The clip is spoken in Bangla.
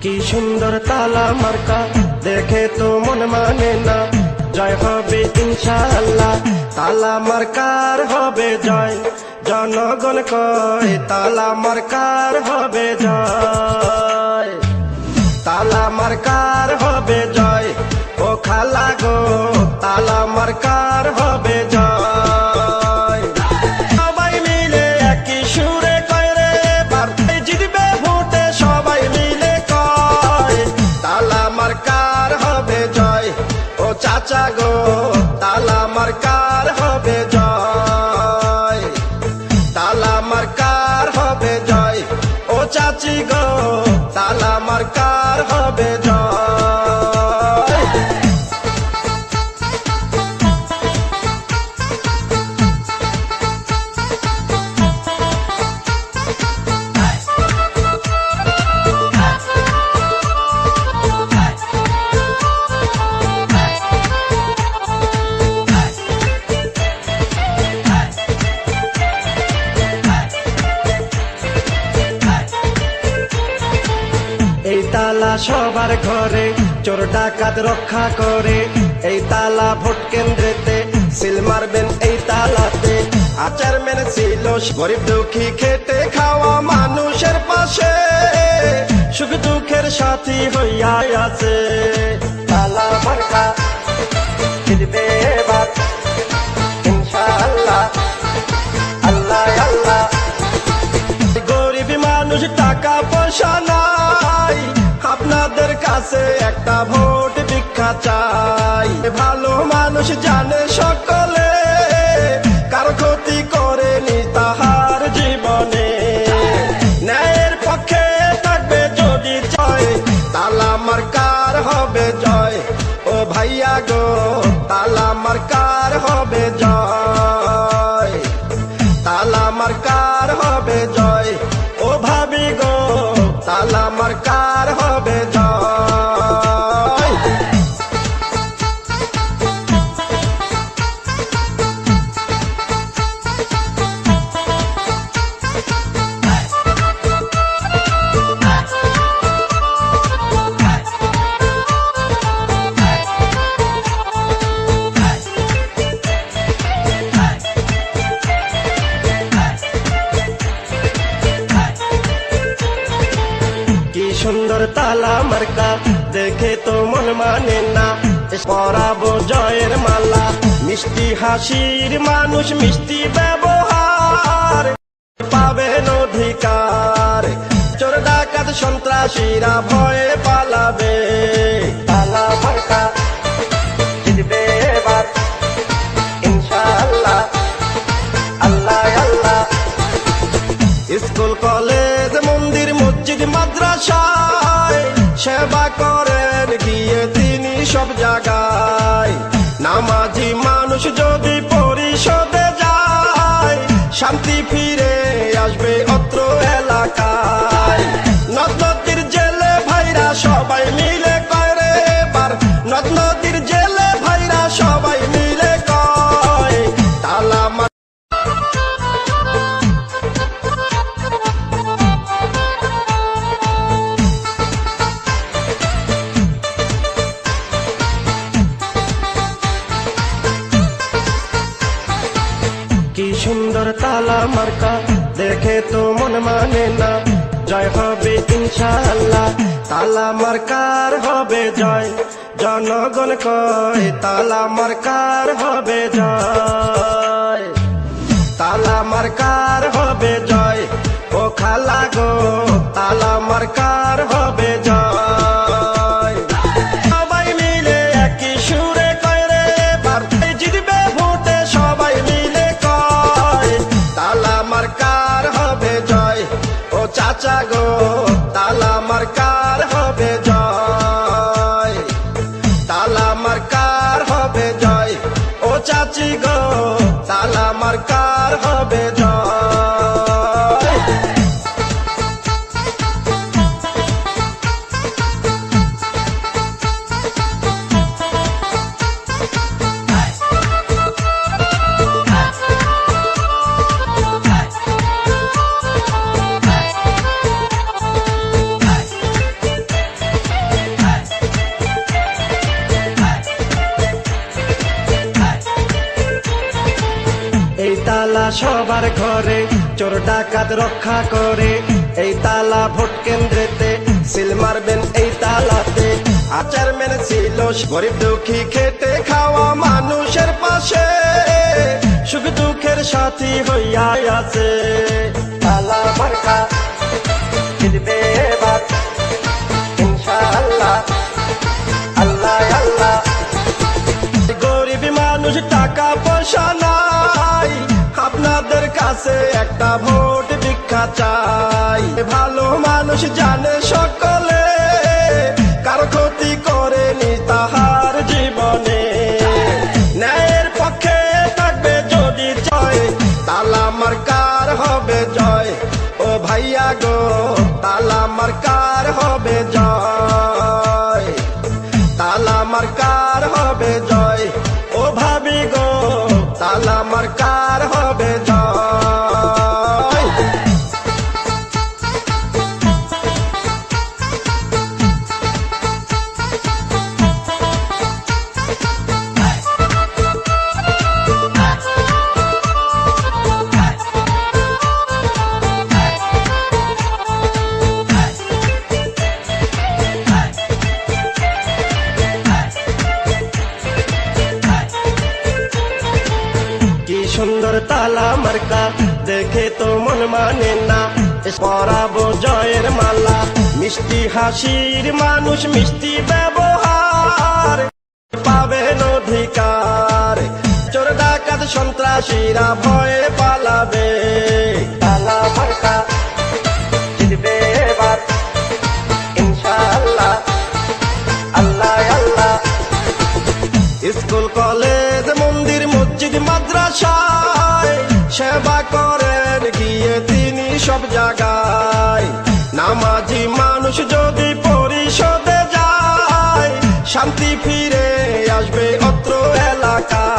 কি সুন্দর তালা মার্কা দেখে তো মন মানে না, জয় হবে ইনশাআল্লাহ। তালা মার্কার হবে জয়, জনগণ কয় তালা মার্কার হবে জয়। তালা মার্কার হবে জয়, ও খালা গো তালা মার্কার হবে জয়। সবাই মিলে একই সুরে কয় রে এবার জিতবে ভোটে, সবাই মিলে কয় তালা মার্কার হবে জয়। ও চাচা গো তালা মার্কার হবে জয়, তালা মার্কার হবে জয়। ও চাচি গো তালা মার্কার হবে জয়। এই তালা সবার ঘরে, চোর ডাকাত রক্ষা করে। এই তালা ভোট কেন্দ্রেতে সিল মারবেন এই তালাতে। আচার মেনে ছিল গরিব দুঃখী খেটে খাওয়া মানুষের পাশে, সুখ দুঃখের সাথী হইয়া আছে। তালা মার্কা জিতবে এবার ইনশাআল্লাহ, আল্লাহ আল্লাহ। গরিব মানুষ টাকা পয়সা নাই, আপনাদের কাছে একটা ভোট ভিক্ষা চাই। ভালো মানুষ জানে সকলে, কারো ক্ষতি করেনি তাহার জীবনে। ন্যায়ের পক্ষে থাকবে যদি জয়, তালা মার্কার হবে জয়। ও ভাইয়া গো তালা মার্কার হবে জয়, তালা মার্কার হবে জয়। ও ভাবি গো তালা মার্কার হবে জয়। কি সুন্দর তালা মার্কা দেখে তো মন মানে না, পরাবো জয়ের মালা। মিষ্টি হাসির মানুষ মিষ্টি ব্যবহার, পাবেন অধিকার। চোর ডাকাত সন্ত্রাসীরা ভয়ে পালাবে। তালা মার্কা জিতবে এবার ইনশাআল্লাহ, আল্লাহ আল্লাহ। স্কুল কলেজ মন্দির মসজিদ মাদ্রাসায় সেবা করেন গিয়ে তিনি সব জায়গায়। নামাজি মানুষ যদি পরিষদে যায়, শান্তি ফিরে আসবে অত্র এলাকায়। নদ নদীর জেলে ভাইরা সবাই মিলে কয় রে এবার, নদ নদীর জেলে ভাইরা সবাই মিলে কয় তালা কি সুন্দর তালা মার্কা দেখে তো মন মানে না, জয় হবে ইনশাআল্লাহ। তালা মার্কার হবে জয়, জনগণ কয় তালা মার্কার হবে জয়। তালা মার্কার হবে জয়, ও খালা গো তালা মার্কার হবে জয়। সবাই মিলে একই সুরে কয় রে এবার জিতবে ভোটে, সবাই মিলে কয় তালা মার্কার হবে জয়। ও চাচা গো তালা মার্কার হবে জয়, তালা মার্কার হবে জয়। ও চাচি গো তালা মার্কার হবে জয়। তালা সবার ঘরে, চোর ডাকাত রক্ষা করে। এই তালা ভোট কেন্দ্রেতে, সিল মারবেন এই তালাতে। চেয়ারম্যান ছিল গরিব দুঃখী খেটে খাওয়া মানুষের পাশে, সুখ দুঃখের সাথী হইয়া আছে। তালা মার্কা জিতবে এবার ইনশাআল্লাহ, আল্লাহ আল্লাহ। গরিব মানুষ টাকা পয়সা নাই, আপনাদের কাছে একটা ভোট ভিক্ষা চাই। ভালো মানুষ জানে সকলে, কার ক্ষতি করেনি তাহার জীবনে। ন্যায়ের পক্ষে থাকবে যদি জয়, তালা মার্কার হবে জয়। ও ভাইয়া গো, তালা মার্কার হবে জয়, তালা মার্কার হবে জয়। ও ভাবি গো, তালা মার্কার হবে জয়। কি সুন্দর তালা মার্কা, দেখে তো মন মানে না। পরাবো জয়ের মালা, মিষ্টি হাসির মানুষ মিষ্টি ব্যবহার, পাবেন অধিকার। চোর ডাকাত সন্ত্রাসীরা ভয়ে পালাবে। তালা মার্কা জিতবে এবার ইনশাআল্লাহ, আল্লাহ আল্লাহ। স্কুল কলেজ মন্দির মসজিদ মাদ্রাসায় সেবা করেন গিয়ে তিনি সব জায়গায়। নামাজি মানুষ যদি পরিষদে যায়, শান্তি ফিরে আসবে অত্র এলাকায়।